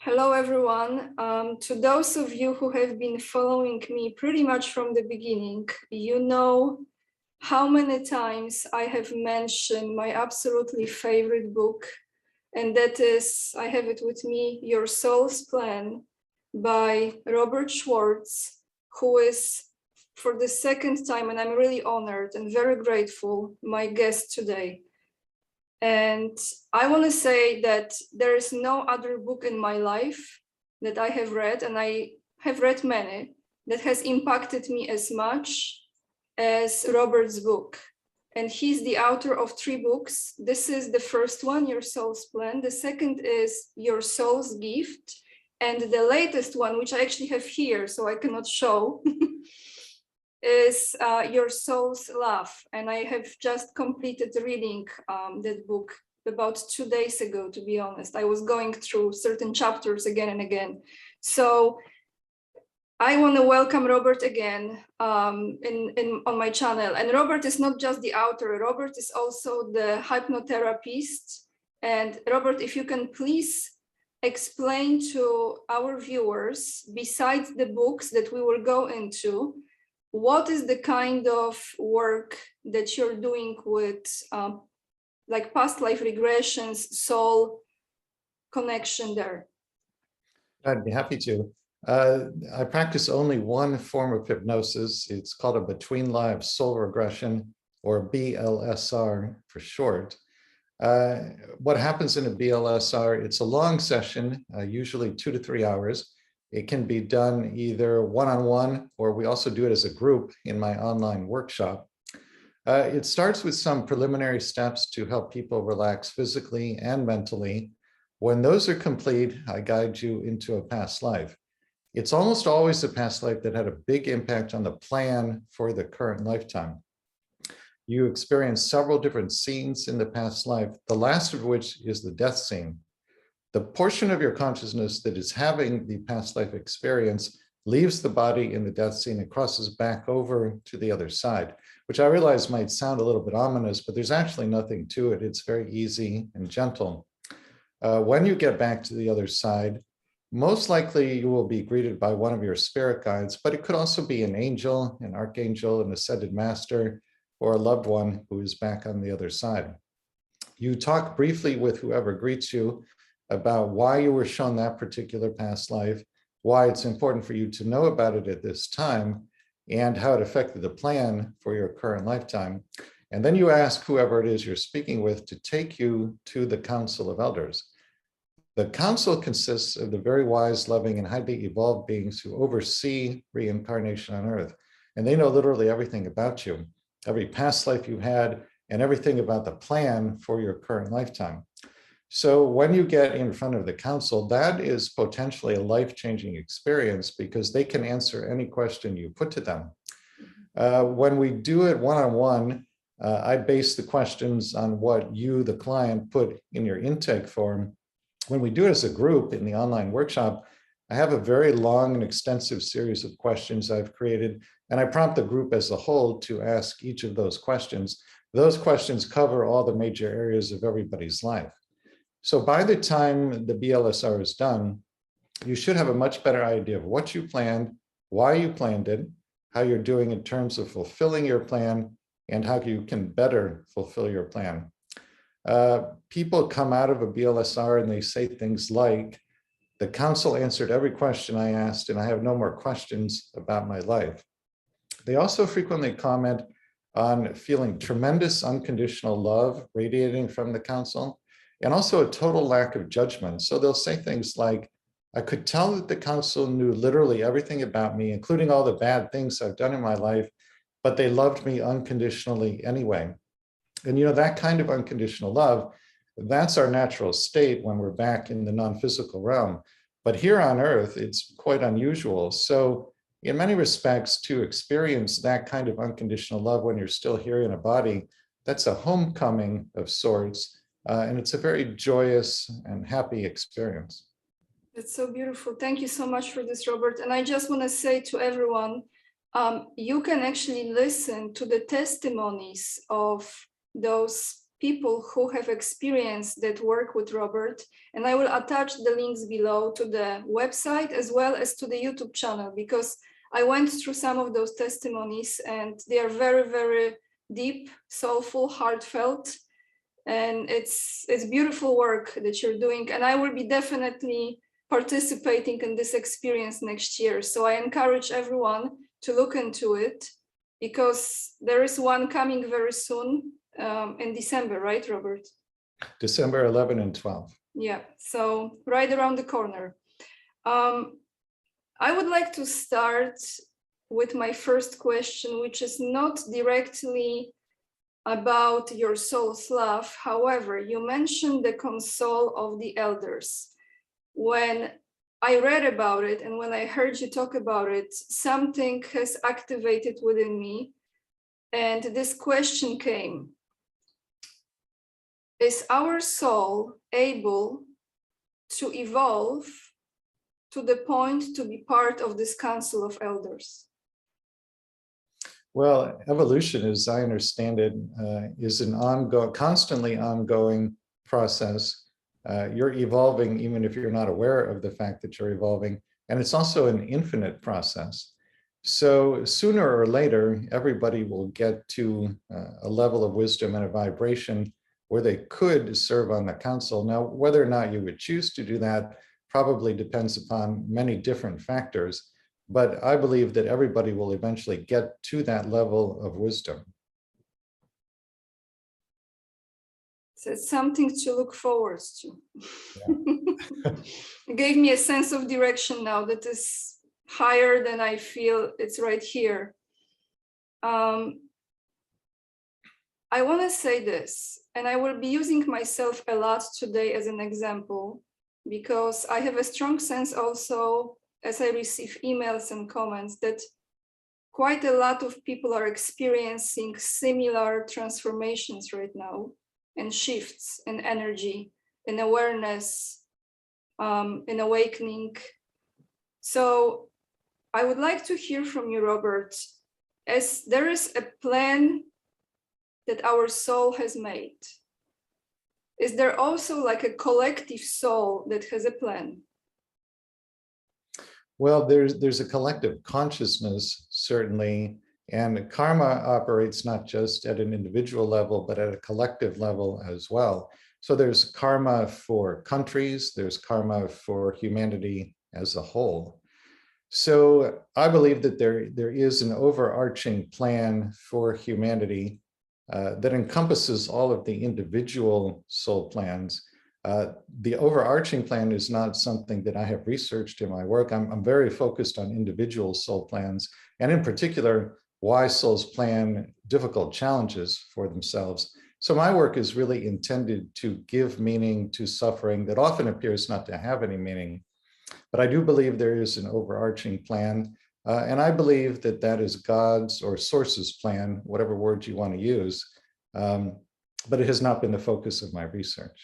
Hello, everyone. To those of you who have been following me pretty much from the beginning, you know how many times I have mentioned my absolutely favorite book, and that is, I have it with me, Your Soul's Plan by Robert Schwartz, who is, for the second time, and I'm really honored and very grateful, my guest today. And I want to say that there is no other book in my life that I have read, and I have read many, that has impacted me as much as Robert's book. And he's the author of 3 books. This is the first one, Your Soul's Plan. The second is Your Soul's Gift. And the latest one, which I actually have here, so I cannot show, is Your Soul's Love. And I have just completed reading that book about 2 days ago, to be honest. I was going through certain chapters again and again. So I want to welcome Robert again on my channel. And Robert is not just the author, Robert is also the hypnotherapist. And Robert, if you can please explain to our viewers, besides the books that we will go into, what is the kind of work that you're doing with like past life regressions, soul connection there? I'd be happy to. I practice only one form of hypnosis. It's called a between lives soul regression, or BLSR for short. What happens in a BLSR, it's a long session, usually 2 to 3 hours. It can be done either one-on-one, or we also do it as a group in my online workshop. It starts with some preliminary steps to help people relax physically and mentally. When those are complete, I guide you into a past life. It's almost always a past life that had a big impact on the plan for the current lifetime. You experience several different scenes in the past life, the last of which is the death scene. The portion of your consciousness that is having the past life experience leaves the body in the death scene and crosses back over to the other side, which I realize might sound a little bit ominous, but there's actually nothing to it. It's very easy and gentle. When you get back to the other side, most likely you will be greeted by one of your spirit guides, but it could also be an angel, an archangel, an ascended master, or a loved one who is back on the other side. You talk briefly with whoever greets you about why you were shown that particular past life, why it's important for you to know about it at this time, and how it affected the plan for your current lifetime. And then you ask whoever it is you're speaking with to take you to the Council of Elders. The council consists of the very wise, loving, and highly evolved beings who oversee reincarnation on Earth. And they know literally everything about you, every past life you had, and everything about the plan for your current lifetime. So when you get in front of the council, that is potentially a life-changing experience because they can answer any question you put to them. When we do it one-on-one, I base the questions on what you, the client, put in your intake form. When we do it as a group in the online workshop, I have a very long and extensive series of questions I've created, and I prompt the group as a whole to ask each of those questions. Those questions cover all the major areas of everybody's life. So by the time the BLSR is done, you should have a much better idea of what you planned, why you planned it, how you're doing in terms of fulfilling your plan, and how you can better fulfill your plan. People come out of a BLSR and they say things like, the council answered every question I asked and I have no more questions about my life. They also frequently comment on feeling tremendous unconditional love radiating from the council, and also a total lack of judgment. So they'll say things like, I could tell that the council knew literally everything about me, including all the bad things I've done in my life, but they loved me unconditionally anyway. And you know, that kind of unconditional love, that's our natural state when we're back in the non-physical realm. But here on Earth, it's quite unusual. So in many respects, to experience that kind of unconditional love when you're still here in a body, that's a homecoming of sorts. And it's a very joyous and happy experience. That's so beautiful. Thank you so much for this, Robert. And I just want to say to everyone, you can actually listen to the testimonies of those people who have experienced that work with Robert, and I will attach the links below to the website as well as to the YouTube channel, because I went through some of those testimonies and they are very, very deep, soulful, heartfelt, and it's beautiful work that you're doing. And I will be definitely participating in this experience next year. So I encourage everyone to look into it, because there is one coming very soon in December, right, Robert? December 11 and 12. Yeah, so right around the corner. I would like to start with my first question, which is not directly about your soul's love. However, you mentioned the console of the elders. When I read about it and when I heard you talk about it, something has activated within me. And this question came: is our soul able to evolve to the point to be part of this council of elders? Well, evolution, as I understand it, is an constantly ongoing process. You're evolving even if you're not aware of the fact that you're evolving. And it's also an infinite process. So sooner or later, everybody will get to a level of wisdom and a vibration where they could serve on the council. Now, whether or not you would choose to do that probably depends upon many different factors. But I believe that everybody will eventually get to that level of wisdom. So it's something to look forward to. Yeah. It gave me a sense of direction now that is higher than I feel it's right here. I want to say this, and I will be using myself a lot today as an example, because I have a strong sense also, as I receive emails and comments, that quite a lot of people are experiencing similar transformations right now, and shifts in energy, in awareness, in awakening. So I would like to hear from you, Robert, as there is a plan that our soul has made. Is there also like a collective soul that has a plan? Well, there's a collective consciousness, certainly, and karma operates not just at an individual level, but at a collective level as well. So there's karma for countries, there's karma for humanity as a whole. So I believe that there is an overarching plan for humanity that encompasses all of the individual soul plans. The overarching plan is not something that I have researched in my work. I'm very focused on individual soul plans, and in particular, why souls plan difficult challenges for themselves. So my work is really intended to give meaning to suffering that often appears not to have any meaning. But I do believe there is an overarching plan, and I believe that that is God's or Source's plan, whatever word you want to use, but it has not been the focus of my research.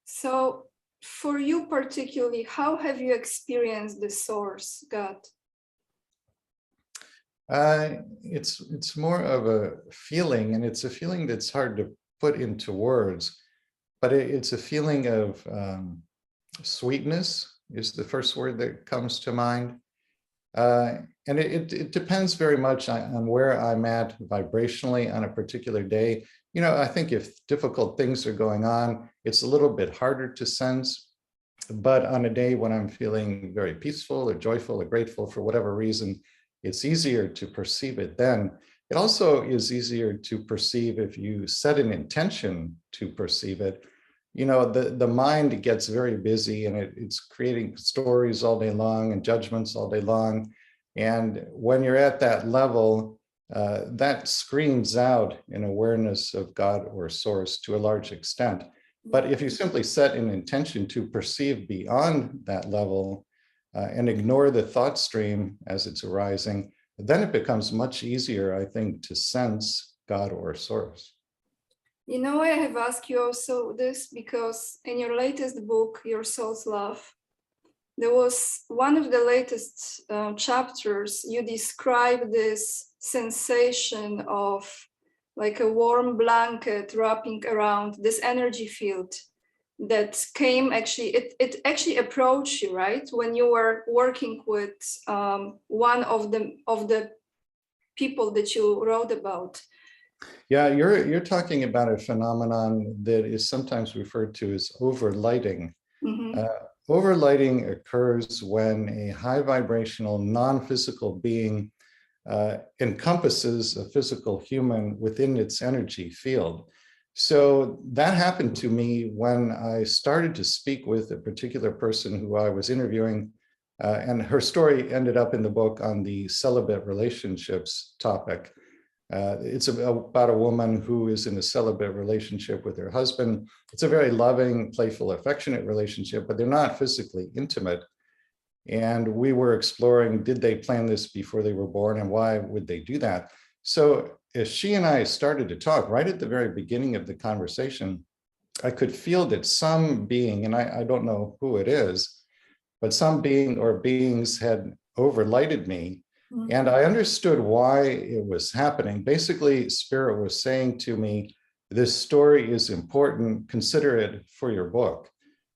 So for you particularly, how have you experienced the Source, God? It's more of a feeling, and it's a feeling that's hard to put into words, but it's a feeling of sweetness is the first word that comes to mind. And it depends very much on where I'm at vibrationally on a particular day. You know, I think if difficult things are going on, it's a little bit harder to sense. But on a day when I'm feeling very peaceful or joyful or grateful for whatever reason, it's easier to perceive it then. It also is easier to perceive if you set an intention to perceive it. You know, the mind gets very busy, and it's creating stories all day long and judgments all day long. And when you're at that level, that screams out an awareness of God or Source to a large extent. But if you simply set an intention to perceive beyond that level and ignore the thought stream as it's arising, then it becomes much easier, I think, to sense God or Source. You know, I have asked you also this because in your latest book, Your Soul's Love, there was one of the latest chapters, you describe this sensation of like a warm blanket wrapping around this energy field that came actually, it actually approached you, right? When you were working with one of the people that you wrote about. Yeah, you're talking about a phenomenon that is sometimes referred to as overlighting. Mm-hmm. Overlighting occurs when a high vibrational, non-physical being encompasses a physical human within its energy field. So that happened to me when I started to speak with a particular person who I was interviewing, and her story ended up in the book on the celibate relationships topic. It's about a woman who is in a celibate relationship with her husband. It's a very loving, playful, affectionate relationship, but they're not physically intimate. And we were exploring, did they plan this before they were born, and why would they do that? So as she and I started to talk, right at the very beginning of the conversation, I could feel that some being, and I don't know who it is, but some being or beings had overlighted me. Mm-hmm. And I understood why it was happening. Basically, Spirit was saying to me, this story is important, consider it for your book.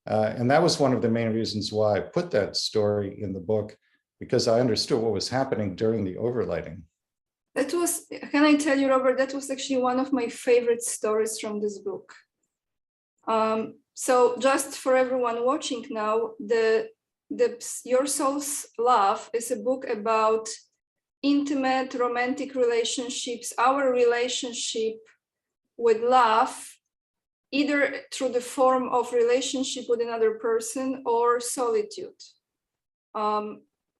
And that was one of the main reasons why I put that story in the book, because I understood what was happening during the overlighting. That was, can I tell you, Robert, that was actually one of my favorite stories from this book. So just for everyone watching now, Your Soul's Love is a book about intimate romantic relationships, our relationship with love, either through the form of relationship with another person or solitude,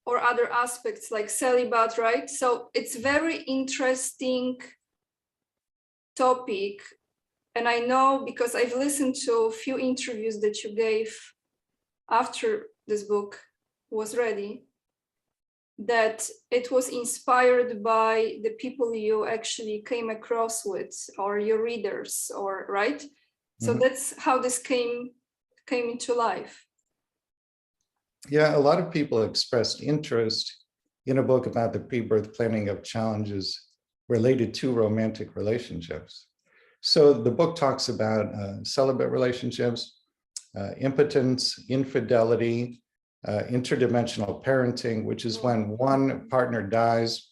or other aspects like celibacy, right? So it's very interesting topic. And I know, because I've listened to a few interviews that you gave after this book was ready, that it was inspired by the people you actually came across with, or your readers, or right? So Mm-hmm. that's how this came into life. Yeah, a lot of people expressed interest in a book about the pre-birth planning of challenges related to romantic relationships. So the book talks about celibate relationships, impotence, infidelity, interdimensional parenting, which is when one partner dies,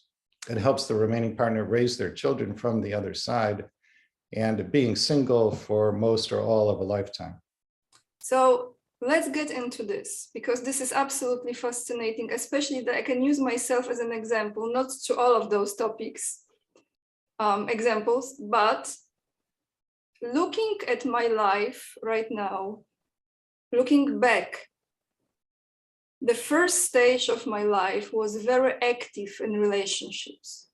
it helps the remaining partner raise their children from the other side, and being single for most or all of a lifetime. So let's get into this, because this is absolutely fascinating, especially that I can use myself as an example, not to all of those topics, examples, but looking at my life right now, looking back, the first stage of my life was very active in relationships,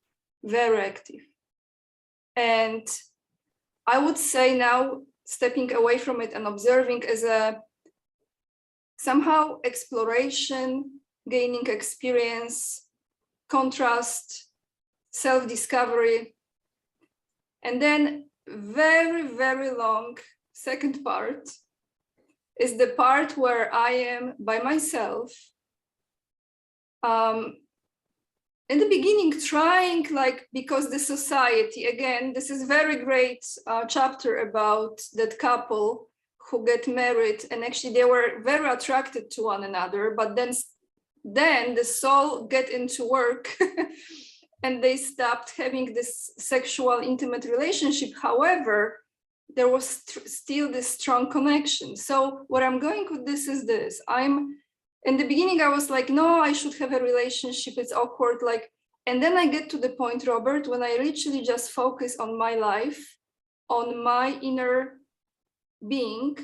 very active. And I would say now, stepping away from it and observing as a somehow exploration, gaining experience, contrast, self-discovery. And then very, very long second part is the part where I am by myself. In the beginning, trying, like, because the society, again, this is very great chapter about that couple who get married, and actually they were very attracted to one another, but then the soul get into work and they stopped having this sexual intimate relationship. However, there was still this strong connection. So what I'm going with this is this. In the beginning, I was like, no, I should have a relationship. It's awkward. Like, and then I get to the point, Robert, when I literally just focus on my life, on my inner being,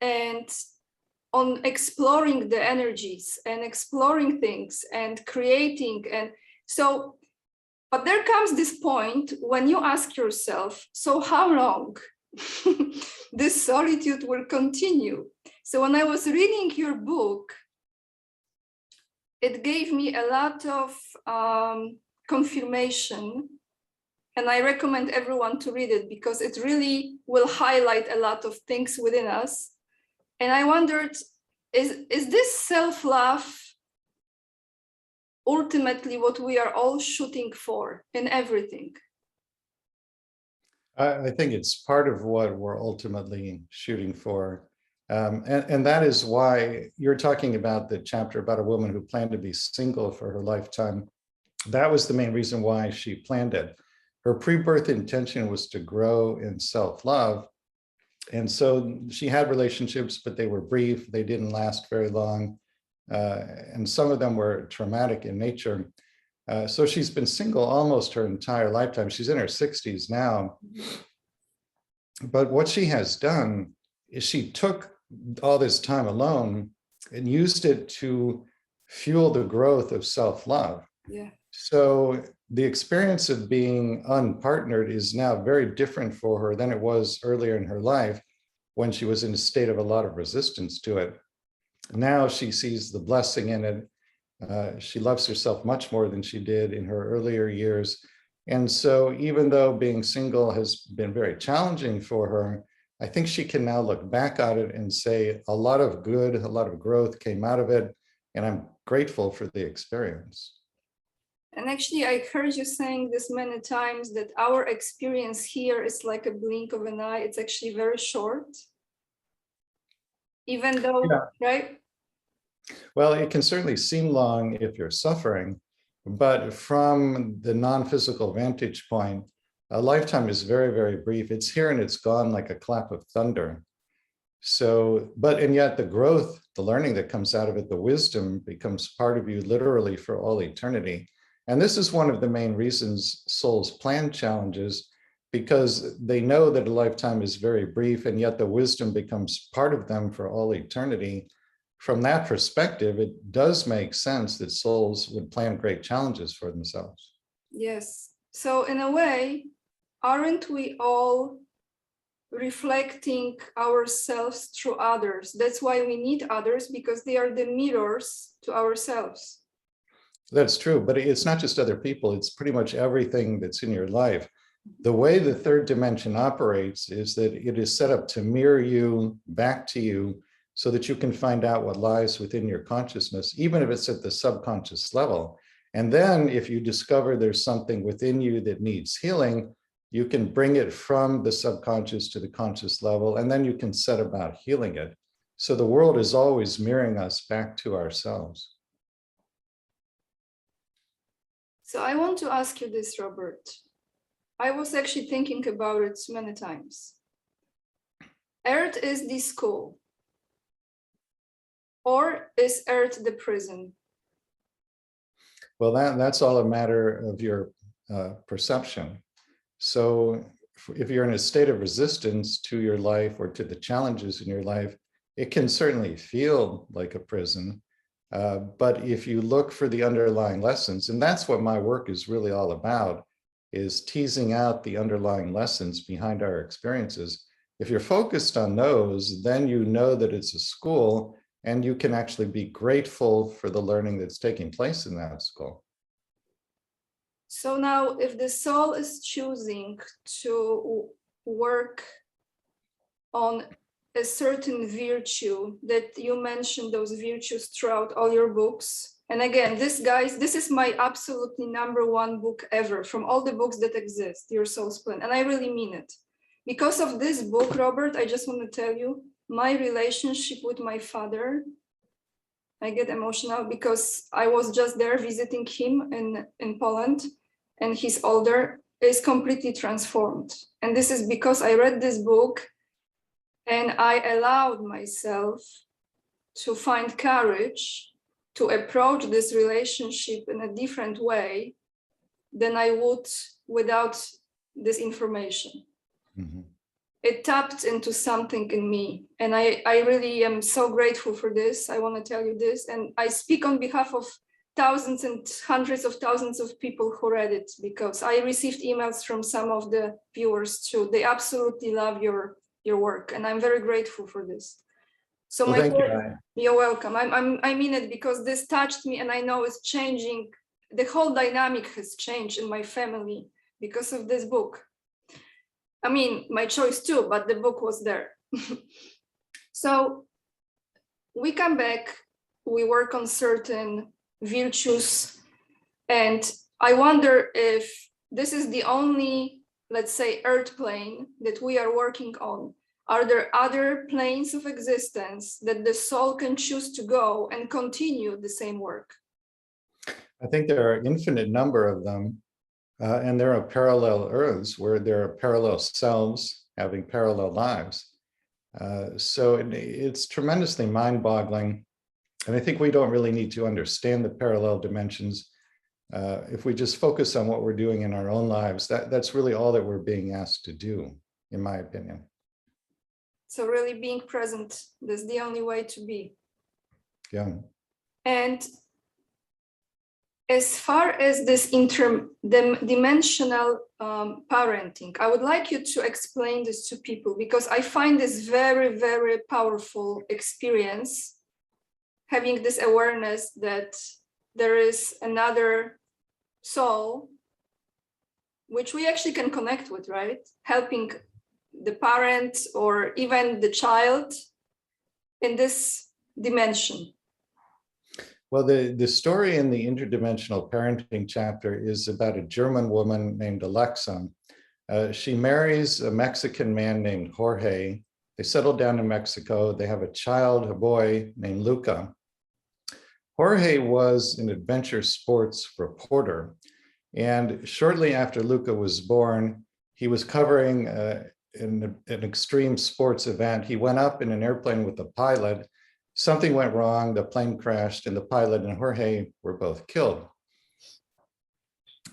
and on exploring the energies and exploring things and creating. And so, but there comes this point when you ask yourself, so how long this solitude will continue? So when I was reading your book, it gave me a lot of confirmation, and I recommend everyone to read it because it really will highlight a lot of things within us. And I wondered, is this self-love ultimately what we are all shooting for in everything? I think it's part of what we're ultimately shooting for. And that is why you're talking about the chapter about a woman who planned to be single for her lifetime. That was the main reason why she planned it. Her pre-birth intention was to grow in self-love. And so she had relationships, but they were brief. They didn't last very long. And some of them were traumatic in nature. So she's been single almost her entire lifetime. She's in her 60s now. But what she has done is she took all this time alone and used it to fuel the growth of self-love. Yeah. So the experience of being unpartnered is now very different for her than it was earlier in her life when she was in a state of a lot of resistance to it. Now she sees the blessing in it. She loves herself much more than she did in her earlier years. And so even though being single has been very challenging for her, I think she can now look back at it and say a lot of good, a lot of growth came out of it. And I'm grateful for the experience. And actually, I heard you saying this many times that our experience here is like a blink of an eye. It's actually very short. Even though, right? Well, it can certainly seem long if you're suffering, but from the non-physical vantage point, a lifetime is very, very brief. It's here and it's gone like a clap of thunder. So, and yet the growth, the learning that comes out of it, the wisdom becomes part of you literally for all eternity. And this is one of the main reasons souls plan challenges, because they know that a lifetime is very brief, and yet the wisdom becomes part of them for all eternity. From that perspective, it does make sense that souls would plan great challenges for themselves. Yes. So in a way, aren't we all reflecting ourselves through others? That's why we need others, because they are the mirrors to ourselves. That's true, but it's not just other people, it's pretty much everything that's in your life. The way the third dimension operates is that it is set up to mirror you back to you so that you can find out what lies within your consciousness, even if it's at the subconscious level. And then if you discover there's something within you that needs healing, you can bring it from the subconscious to the conscious level, and then you can set about healing it. So the world is always mirroring us back to ourselves. So I want to ask you this, Robert. I was actually thinking about it many times. Earth is the school, or is Earth the prison? Well, that's all a matter of your perception. So if you're in a state of resistance to your life or to the challenges in your life, it can certainly feel like a prison. But if you look for the underlying lessons, and that's what my work is really all about, is teasing out the underlying lessons behind our experiences. If you're focused on those, then you know that it's a school, and you can actually be grateful for the learning that's taking place in that school. So now, if the soul is choosing to work on a certain virtue that you mentioned, those virtues throughout all your books. And again, this is my absolutely #1 book ever from all the books that exist, Your Soul's Plan. And I really mean it. Because of this book, Robert, I just want to tell you, my relationship with my father, I get emotional because I was just there visiting him in Poland, and he's older, is completely transformed. And this is because I read this book and I allowed myself to find courage to approach this relationship in a different way than I would without this information. Mm-hmm. It tapped into something in me. And I really am so grateful for this. I want to tell you this. And I speak on behalf of thousands and hundreds of thousands of people who read it, because I received emails from some of the viewers too. They absolutely love your work, and I'm very grateful for this. So well, you're welcome. I mean it, because this touched me, and I know it's changing. The whole dynamic has changed in my family because of this book. I mean, my choice too, but the book was there. So we come back, we work on certain virtues, and I wonder if this is the only let's say, earth plane that we are working on? Are there other planes of existence that the soul can choose to go and continue the same work? I think there are infinite number of them. And there are parallel earths where there are parallel selves having parallel lives. So it's tremendously mind-boggling. And I think we don't really need to understand the parallel dimensions. If we just focus on what we're doing in our own lives, that's really all that we're being asked to do, in my opinion. So really being present, that's the only way to be. Yeah. And as far as this interdimensional parenting, I would like you to explain this to people, because I find this very, very powerful experience, having this awareness that there is another soul, which we actually can connect with, right? Helping the parent or even the child in this dimension. Well, the story in the Interdimensional Parenting chapter is about a German woman named Alexa. She marries a Mexican man named Jorge. They settle down in Mexico. They have a child, a boy named Luca. Jorge was an adventure sports reporter. And shortly after Luca was born, he was covering an extreme sports event. He went up in an airplane with a pilot. Something went wrong, the plane crashed, and the pilot and Jorge were both killed.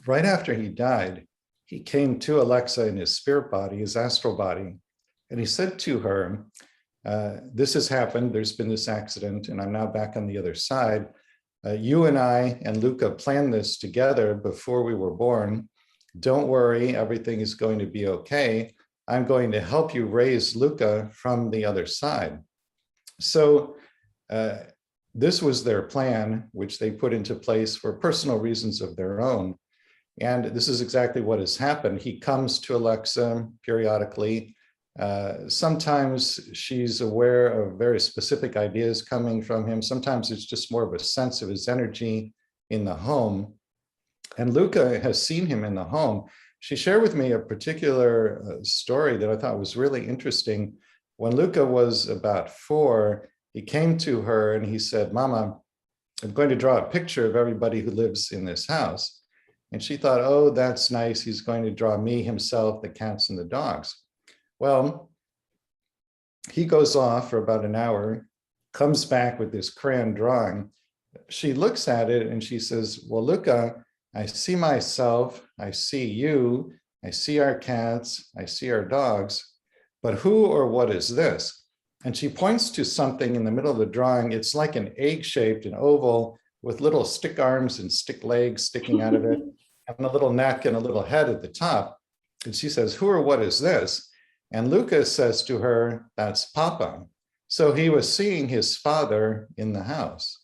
Right after he died, he came to Alexa in his spirit body, his astral body, and he said to her, this has happened, there's been this accident, and I'm now back on the other side. You and I and Luca planned this together before we were born. Don't worry, everything is going to be okay. I'm going to help you raise Luca from the other side. So this was their plan, which they put into place for personal reasons of their own. And this is exactly what has happened. He comes to Alexa periodically. Sometimes she's aware of very specific ideas coming from him. Sometimes it's just more of a sense of his energy in the home. And Luca has seen him in the home. She shared with me a particular story that I thought was really interesting. When Luca was about 4, he came to her and he said, Mama, I'm going to draw a picture of everybody who lives in this house. And she thought, oh, that's nice. He's going to draw me, himself, the cats and the dogs. Well, he goes off for about an hour, comes back with this crayon drawing. She looks at it and she says, well, Luca, I see myself, I see you, I see our cats, I see our dogs, but who or what is this? And she points to something in the middle of the drawing. It's like an egg-shaped, an oval with little stick arms and stick legs sticking out of it, and a little neck and a little head at the top. And she says, who or what is this? And Lucas says to her, that's Papa. So he was seeing his father in the house.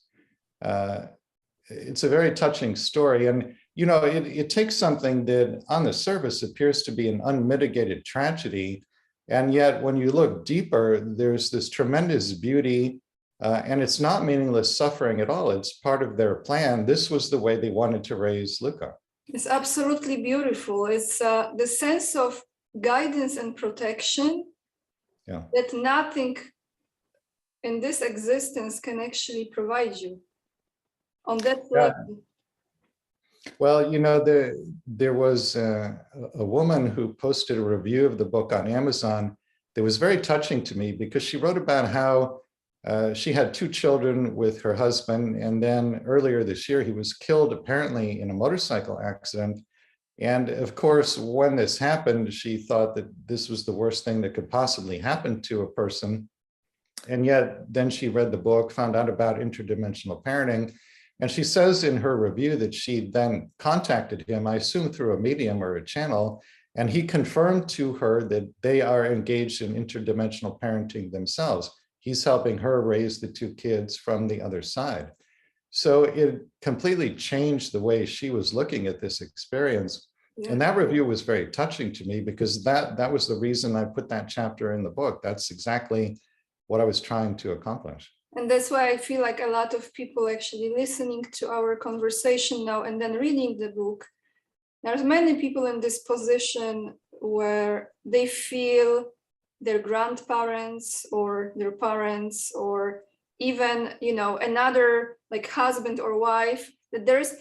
It's a very touching story. And, you know, it takes something that on the surface appears to be an unmitigated tragedy. And yet, when you look deeper, there's this tremendous beauty, and it's not meaningless suffering at all. It's part of their plan. This was the way they wanted to raise Luca. It's absolutely beautiful. It's the sense of guidance and protection that nothing in this existence can actually provide you on that level. Well, you know, there was a woman who posted a review of the book on Amazon that was very touching to me, because she wrote about how she had 2 children with her husband, and then earlier this year he was killed apparently in a motorcycle accident. And of course, when this happened, she thought that this was the worst thing that could possibly happen to a person. And yet then she read the book, found out about interdimensional parenting. And she says in her review that she then contacted him, I assume through a medium or a channel, and he confirmed to her that they are engaged in interdimensional parenting themselves. He's helping her raise the 2 kids from the other side. So it completely changed the way she was looking at this experience. Yeah. And that review was very touching to me, because that was the reason I put that chapter in the book. That's exactly what I was trying to accomplish. And that's why I feel like a lot of people actually listening to our conversation now and then reading the book. There's many people in this position where they feel their grandparents or their parents or even, you know, another like husband or wife, that there's,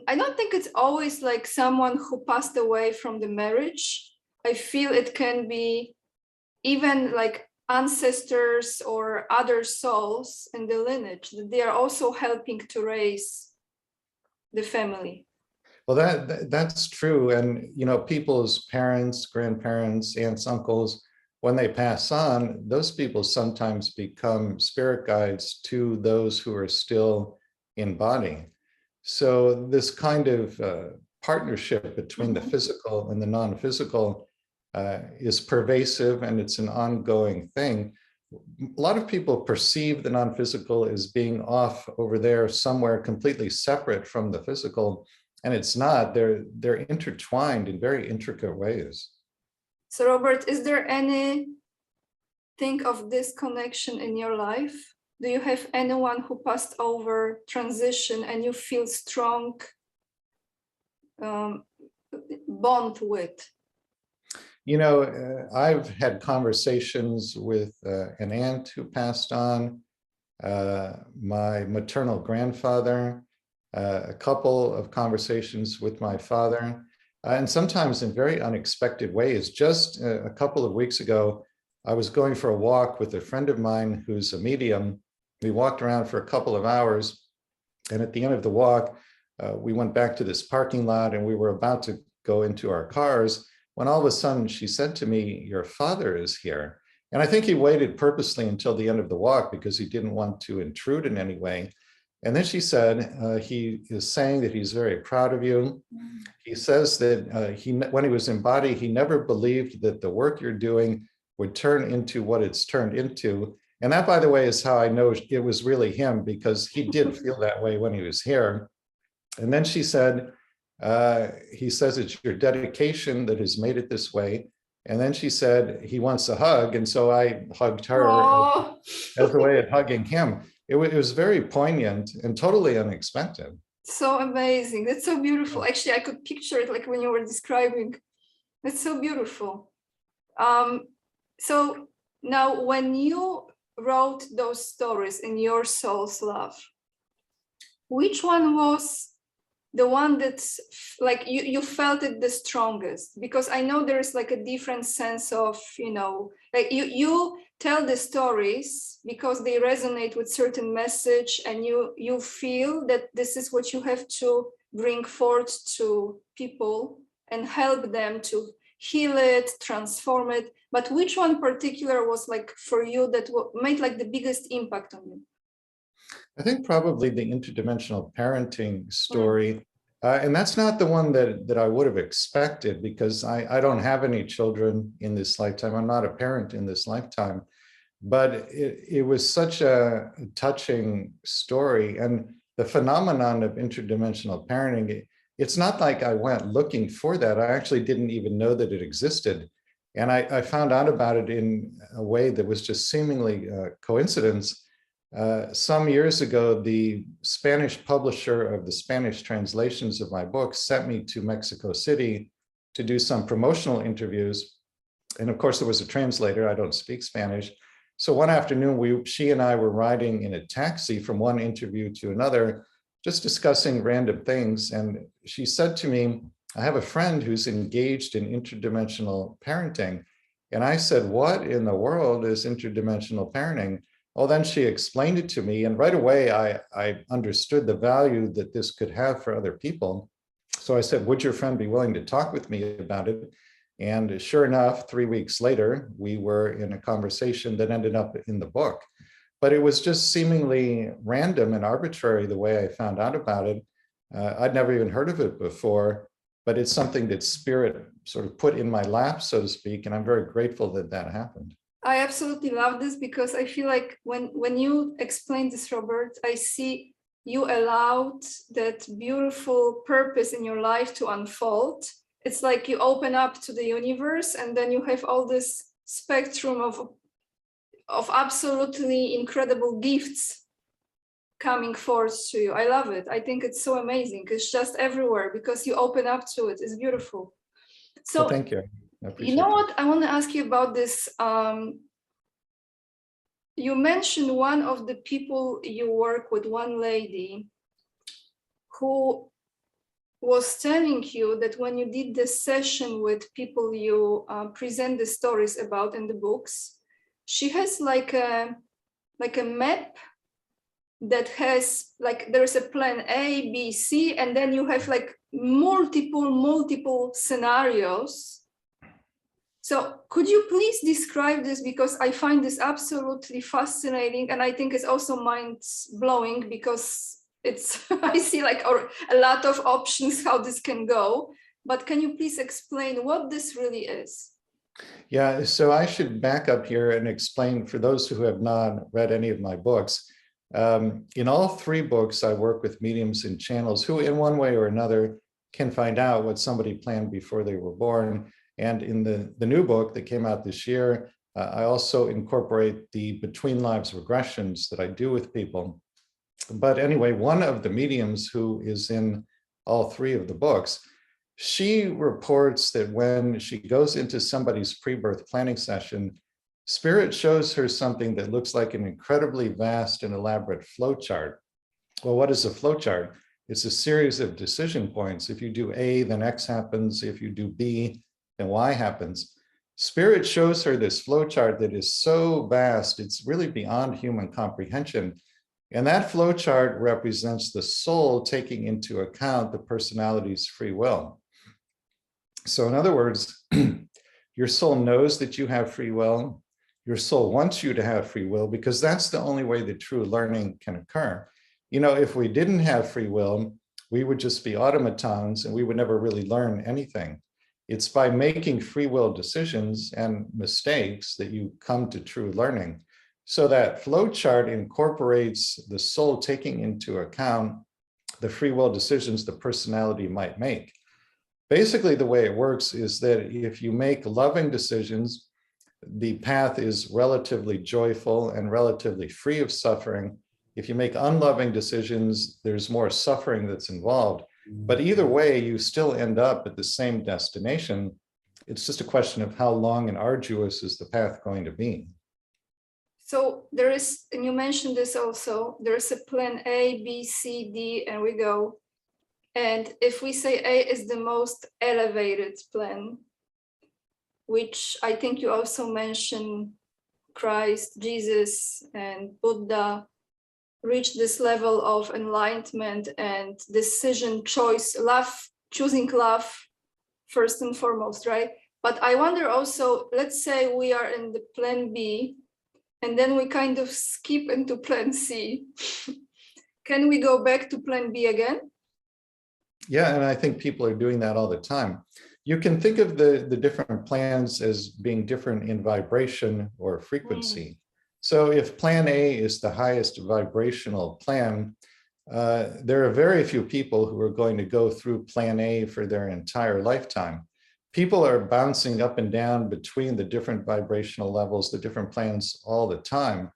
I don't think it's always like someone who passed away from the marriage. I feel it can be even like ancestors or other souls in the lineage, that they are also helping to raise the family. Well, that's true. And, you know, people's parents, grandparents, aunts, uncles, when they pass on, those people sometimes become spirit guides to those who are still in body. So this kind of partnership between the physical and the non-physical is pervasive, and it's an ongoing thing. A lot of people perceive the non-physical as being off over there somewhere completely separate from the physical, and it's not. They're intertwined in very intricate ways. So Robert, is there anything of this connection in your life? Do you have anyone who passed over, transition, and you feel strong bond with? You know, I've had conversations with an aunt who passed on, my maternal grandfather, a couple of conversations with my father, and sometimes in very unexpected ways. Just a couple of weeks ago, I was going for a walk with a friend of mine who's a medium. We walked around for a couple of hours, and at the end of the walk, we went back to this parking lot, and we were about to go into our cars when all of a sudden she said to me, "Your father is here." And I think he waited purposely until the end of the walk because he didn't want to intrude in any way. And then she said, he is saying that he's very proud of you. He says that when he was in body, he never believed that the work you're doing would turn into what it's turned into. And that, by the way, is how I know it was really him, because he did feel that way when he was here. And then she said, he says it's your dedication that has made it this way. And then she said he wants a hug. And so I hugged her as a way of hugging him. It was very poignant and totally unexpected. So amazing. That's so beautiful. Actually, I could picture it like when you were describing. That's so beautiful. So now when you wrote those stories in Your Soul's Love, which one was the one that's like you felt it the strongest? Because I know there is like a different sense of, you know, like you tell the stories because they resonate with certain message, and you feel that this is what you have to bring forth to people and help them to heal it, transform it. But which one particular was like for you that made like the biggest impact on you? I think probably the interdimensional parenting story. And that's not the one that I would have expected, because I don't have any children in this lifetime. I'm not a parent in this lifetime. But it was such a touching story. And the phenomenon of interdimensional parenting, it's not like I went looking for that. I actually didn't even know that it existed. And I found out about it in a way that was just seemingly coincidence. Some years ago, the Spanish publisher of the Spanish translations of my book sent me to Mexico City to do some promotional interviews. And of course, there was a translator. I don't speak Spanish. So one afternoon, she and I were riding in a taxi from one interview to another, just discussing random things. And she said to me, "I have a friend who's engaged in interdimensional parenting." And I said, "What in the world is interdimensional parenting?" Well, then she explained it to me, and right away I understood the value that this could have for other people. So I said, "Would your friend be willing to talk with me about it?" And sure enough, 3 weeks later, we were in a conversation that ended up in the book. But it was just seemingly random and arbitrary the way I found out about it. I'd never even heard of it before, but it's something that Spirit sort of put in my lap, so to speak, and I'm very grateful that that happened. I absolutely love this, because I feel like when you explain this, Robert, I see you allowed that beautiful purpose in your life to unfold. It's like you open up to the universe, and then you have all this spectrum of absolutely incredible gifts coming forth to you. I love it. I think it's so amazing. It's just everywhere because you open up to it. It's beautiful. So Well, thank you. I You appreciate know that. what? I want to ask you about this. You mentioned one of the people you work with, one lady who was telling you that when you did the session with people you present the stories about in the books, she has like a map that has like, there's a plan A, B, C, and then you have like multiple scenarios. So could you please describe this, because I find this absolutely fascinating, and I think it's also mind-blowing because it's I see like a lot of options how this can go. But can you please explain what this really is? Yeah, so I should back up here and explain for those who have not read any of my books. In all three books, I work with mediums and channels who, in one way or another, can find out what somebody planned before they were born. And in the new book that came out this year, I also incorporate the between lives regressions that I do with people. But anyway, one of the mediums who is in all three of the books, she reports that when she goes into somebody's pre-birth planning session, Spirit shows her something that looks like an incredibly vast and elaborate flow chart. Well, what is a flow chart? It's a series of decision points. If you do A, then X happens. If you do B, then Y happens. Spirit shows her this flow chart that is so vast, it's really beyond human comprehension. And that flow chart represents the soul taking into account the personality's free will. So in other words, your soul knows that you have free will. Your soul wants you to have free will because that's the only way that true learning can occur. You know, if we didn't have free will, we would just be automatons and we would never really learn anything. It's by making free will decisions and mistakes that you come to true learning. So that flow chart incorporates the soul taking into account the free will decisions the personality might make. Basically, the way it works is that if you make loving decisions, the path is relatively joyful and relatively free of suffering. If you make unloving decisions, there's more suffering that's involved. But either way, you still end up at the same destination. It's just a question of how long and arduous is the path going to be. So there is, and you mentioned this also, there's a plan A, B, C, D, and we go. And if we say A is the most elevated plan, which I think you also mentioned Christ, Jesus, and Buddha reach this level of enlightenment and decision choice, love, choosing love first and foremost, right? But I wonder also, let's say we are in the plan B, and then we kind of skip into plan C. Can we go back to plan B again? Yeah, and I think people are doing that all the time. You can think of the different plans as being different in vibration or frequency. So if plan A is the highest vibrational plan, there are very few people who are going to go through plan A for their entire lifetime. People are bouncing up and down between the different vibrational levels, the different plans all the time.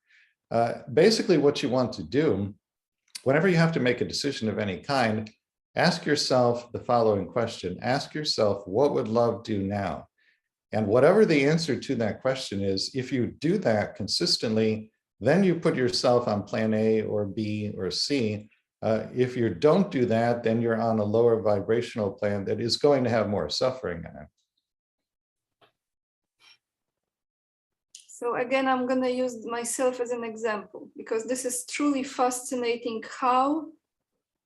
Basically, what you want to do, whenever you have to make a decision of any kind, ask yourself the following question. Ask yourself, what would love do now? And whatever the answer to that question is, if you do that consistently, then you put yourself on plan A or B or C. If you don't do that, then you're on a lower vibrational plan that is going to have more suffering in it. So again, I'm going to use myself as an example, because this is truly fascinating how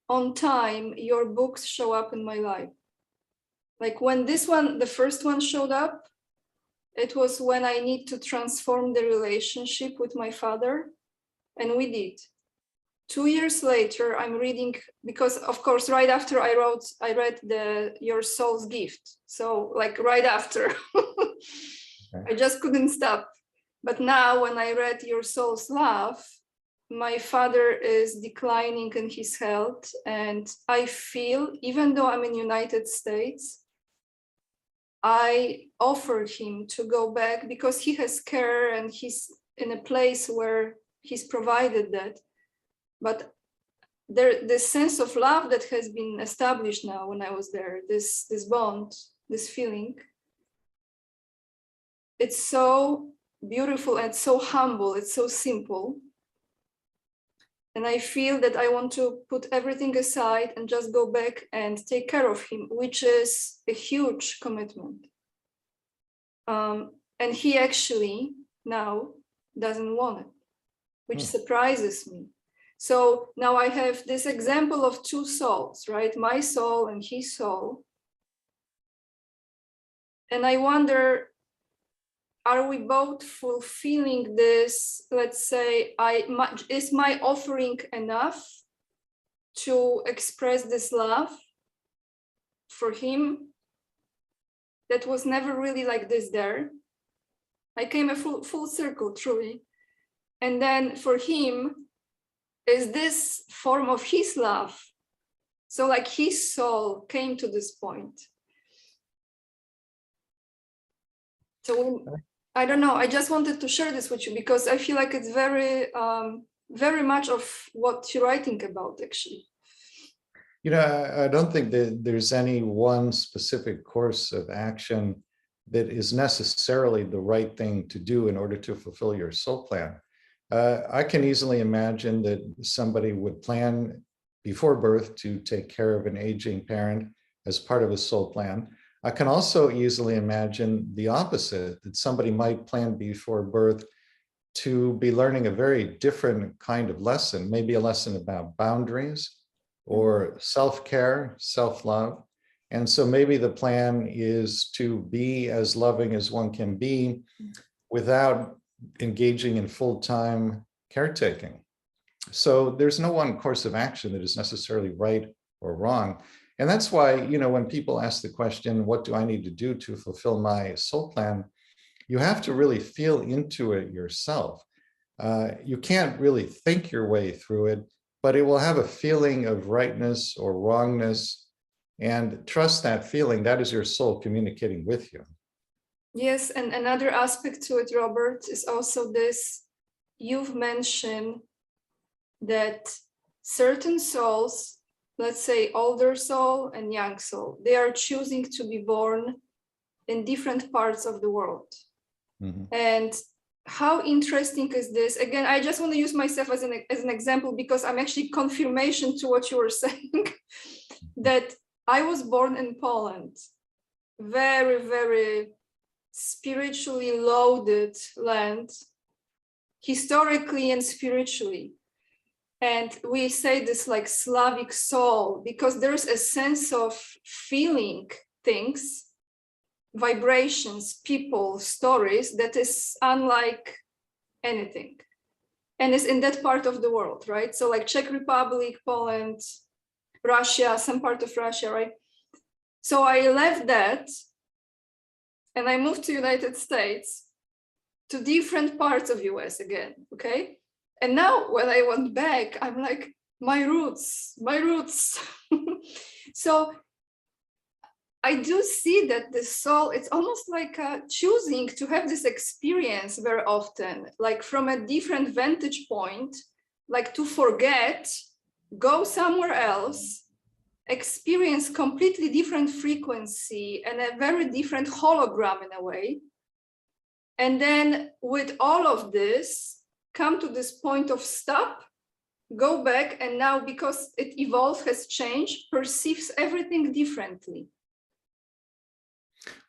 on time your books show up in my life. Like when this one, the first one showed up, it was when I need to transform the relationship with my father, and we did. 2 years later, I'm reading, because of course, right after I read Your Soul's Gift. So like right after, I just couldn't stop. But now when I read Your Soul's Love, my father is declining in his health. And I feel, even though I'm in United States, I offered him to go back because he has care and he's in a place where he's provided that. But the sense of love that has been established now when I was there, this bond, this feeling, it's so beautiful and so humble, it's so simple. And I feel that I want to put everything aside and just go back and take care of him, which is a huge commitment. And he actually now doesn't want it, which surprises me. So now I have this example of two souls, right? My soul and his soul. And I wonder, are we both fulfilling this? Let's say, is my offering enough to express this love for him that was never really like this there? I came a full circle, truly. And then for him, is this form of his love? So like his soul came to this point. So I don't know, I just wanted to share this with you because I feel like it's very, very much of what you're writing about, actually. You know, I don't think that there's any one specific course of action that is necessarily the right thing to do in order to fulfill your soul plan. I can easily imagine that somebody would plan before birth to take care of an aging parent as part of a soul plan. I can also easily imagine the opposite, that somebody might plan before birth to be learning a very different kind of lesson, maybe a lesson about boundaries or self-care, self-love. And so maybe the plan is to be as loving as one can be without engaging in full-time caretaking. So there's no one course of action that is necessarily right or wrong. And that's why, you know, when people ask the question, what do I need to do to fulfill my soul plan? You have to really feel into it yourself. You can't really think your way through it, but it will have a feeling of rightness or wrongness, and trust that feeling. That is your soul communicating with you. Yes, and another aspect to it, Robert, is also this. You've mentioned that certain souls, let's say older soul and young soul, they are choosing to be born in different parts of the world. And how interesting is this? Again, I just want to use myself as an example because I'm actually confirmation to what you were saying, that I was born in Poland, very, very spiritually loaded land, historically and spiritually. And we say this like Slavic soul, because there's a sense of feeling things, vibrations, people, stories that is unlike anything. And it's in that part of the world, right? So like Czech Republic, Poland, Russia, some part of Russia, right? So I left that and I moved to United States, to different parts of US again, okay? And now when I went back, I'm like, my roots. So I do see that the soul, it's almost like choosing to have this experience very often, like from a different vantage point, like to forget, go somewhere else, experience completely different frequency and a very different hologram in a way. And then with all of this, come to this point of stop, go back, and now because it evolved, has changed, perceives everything differently.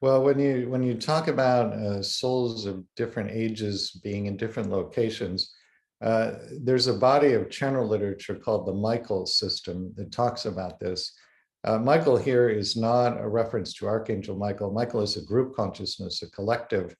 Well, when you talk about souls of different ages being in different locations, there's a body of general literature called the Michael system that talks about this. Michael here is not a reference to Archangel Michael. Michael is a group consciousness, a collective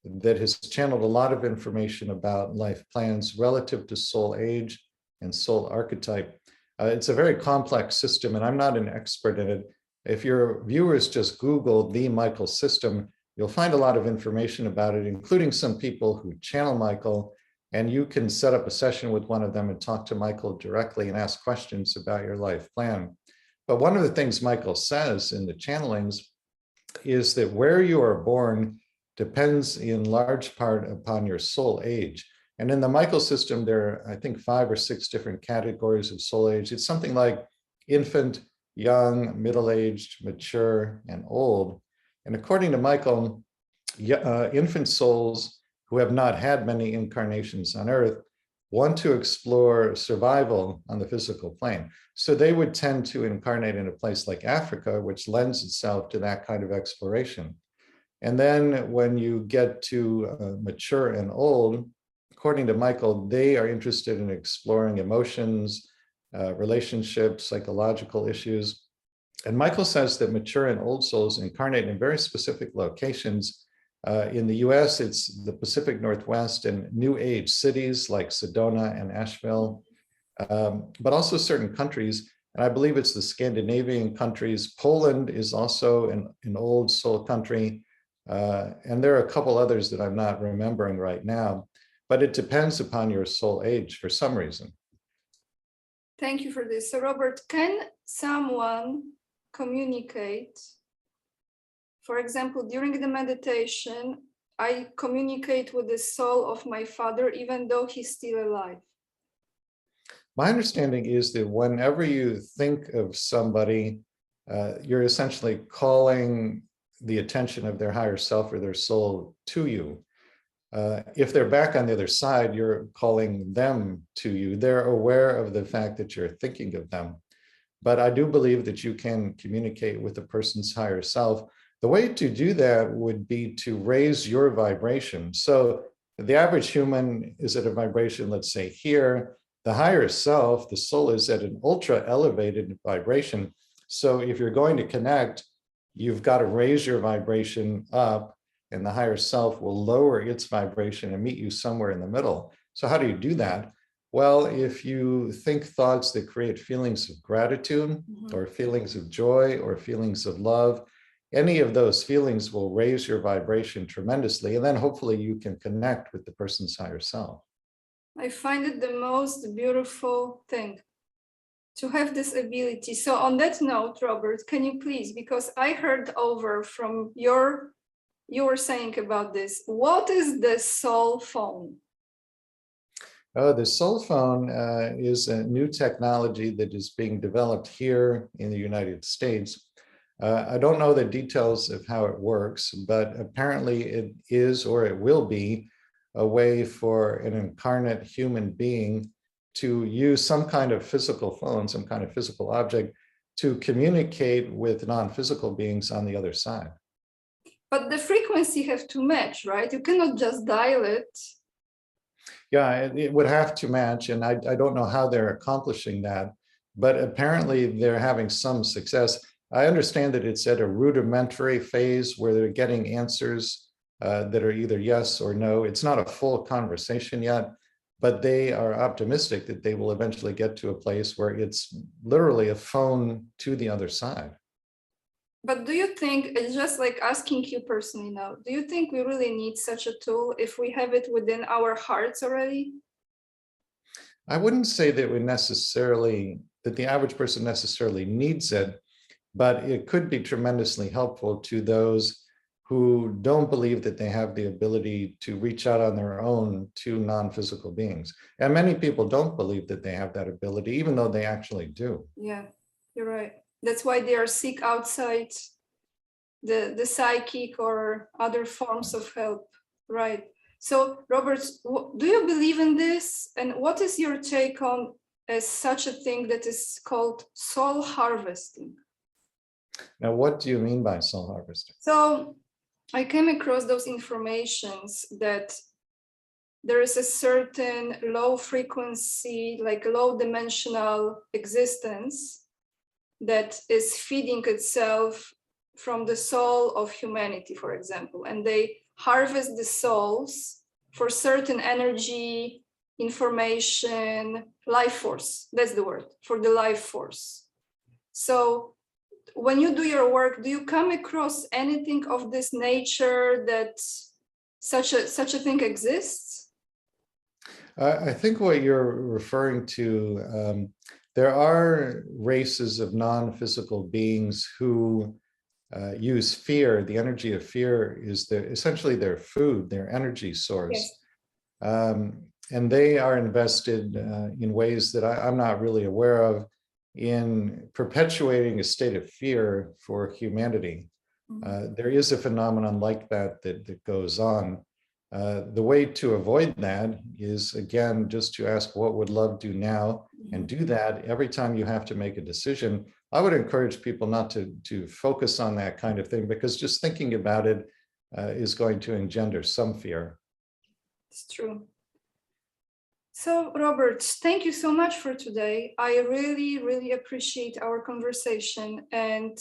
that has channeled a lot of information about life plans relative to soul age and soul archetype. It's a very complex system, and I'm not an expert in it. If your viewers just Google the Michael system, you'll find a lot of information about it, including some people who channel Michael, and you can set up a session with one of them and talk to Michael directly and ask questions about your life plan. But one of the things Michael says in the channelings is that where you are born depends in large part upon your soul age. And in the Michael system, there are, I think, 5 or 6 different categories of soul age. It's something like infant, young, middle-aged, mature, and old. And according to Michael, infant souls who have not had many incarnations on Earth want to explore survival on the physical plane. So they would tend to incarnate in a place like Africa, which lends itself to that kind of exploration. And then when you get to mature and old, according to Michael, they are interested in exploring emotions, relationships, psychological issues. And Michael says that mature and old souls incarnate in very specific locations. In the US, it's the Pacific Northwest and New Age cities like Sedona and Asheville, but also certain countries. And I believe it's the Scandinavian countries. Poland is also an old soul country. And there are a couple others that I'm not remembering right now, but it depends upon your soul age for some reason. Thank you for this. So Robert, can someone communicate? For example, during the meditation, I communicate with the soul of my father, even though he's still alive. My understanding is that whenever you think of somebody, you're essentially calling the attention of their higher self or their soul to you. If they're back on the other side, you're calling them to you. They're aware of the fact that you're thinking of them. But I do believe that you can communicate with a person's higher self. The way to do that would be to raise your vibration. So the average human is at a vibration, let's say here. The higher self, the soul, is at an ultra elevated vibration. So if you're going to connect, you've got to raise your vibration up, and the higher self will lower its vibration and meet you somewhere in the middle. So how do you do that? Well, if you think thoughts that create feelings of gratitude or feelings of joy or feelings of love, any of those feelings will raise your vibration tremendously. And then hopefully you can connect with the person's higher self. I find it the most beautiful thing to have this ability. So on that note, Robert, can you please, because I heard over from you were saying about this, what is the soul phone? Oh, the soul phone is a new technology that is being developed here in the United States. I don't know the details of how it works, but apparently it is, or it will be, a way for an incarnate human being to use some kind of physical phone, some kind of physical object, to communicate with non-physical beings on the other side. But the frequency have to match, right? You cannot just dial it. Yeah, it would have to match, and I don't know how they're accomplishing that, but apparently they're having some success. I understand that it's at a rudimentary phase where they're getting answers that are either yes or no. It's not a full conversation yet, but they are optimistic that they will eventually get to a place where it's literally a phone to the other side. But do you think, it's just like asking you personally now, do you think we really need such a tool if we have it within our hearts already? I wouldn't say that that the average person necessarily needs it, but it could be tremendously helpful to those who don't believe that they have the ability to reach out on their own to non-physical beings. And many people don't believe that they have that ability, even though they actually do. Yeah, you're right. That's why they are seek outside the psychic or other forms of help, right? So, Robert, do you believe in this? And what is your take on such a thing that is called soul harvesting? Now, what do you mean by soul harvesting? So, I came across those informations that there is a certain low frequency, like low dimensional existence that is feeding itself from the soul of humanity, for example, and they harvest the souls for certain energy, information, life force. That's the word, for the life force. So when you do your work, do you come across anything of this nature that such a thing exists? I think what you're referring to, there are races of non-physical beings who use fear. The energy of fear is essentially their food, their energy source. Yes. And they are invested in ways that I'm not really aware of in perpetuating a state of fear for humanity. There is a phenomenon like that goes on. The way to avoid that is, again, just to ask, what would love do now? And do that every time you have to make a decision. I would encourage people not to focus on that kind of thing, because just thinking about it is going to engender some fear. It's true. So, Robert, thank you so much for today. I really, really appreciate our conversation. And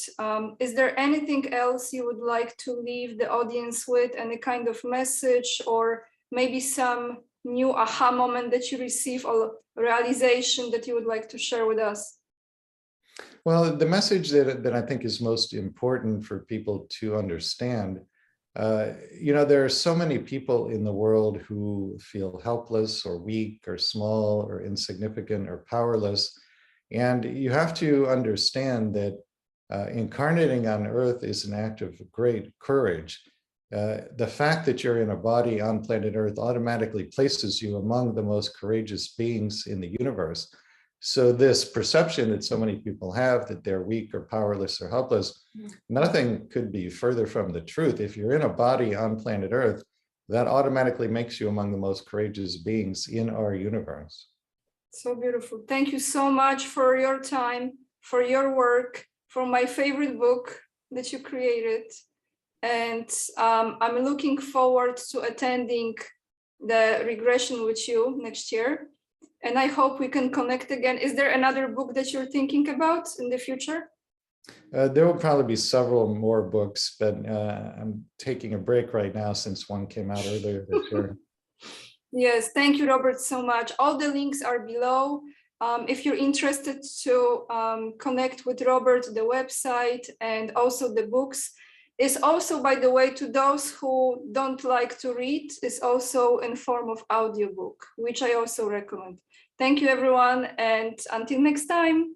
is there anything else you would like to leave the audience with, any kind of message, or maybe some new aha moment that you receive, or realization that you would like to share with us? Well, the message that I think is most important for people to understand, there are so many people in the world who feel helpless or weak or small or insignificant or powerless. And you have to understand that incarnating on Earth is an act of great courage. The fact that you're in a body on planet Earth automatically places you among the most courageous beings in the universe. So this perception that so many people have that they're weak or powerless or helpless, nothing could be further from the truth. If you're in a body on planet Earth, that automatically makes you among the most courageous beings in our universe. So beautiful. Thank you so much for your time, for your work, for my favorite book that you created. And I'm looking forward to attending the regression with you next year. And I hope we can connect again. Is there another book that you're thinking about in the future? There will probably be several more books, but I'm taking a break right now since one came out earlier this year. Yes, thank you, Robert, so much. All the links are below. If you're interested to connect with Robert, the website and also the books is also, by the way, to those who don't like to read, is also in form of audiobook, which I also recommend. Thank you, everyone, and until next time.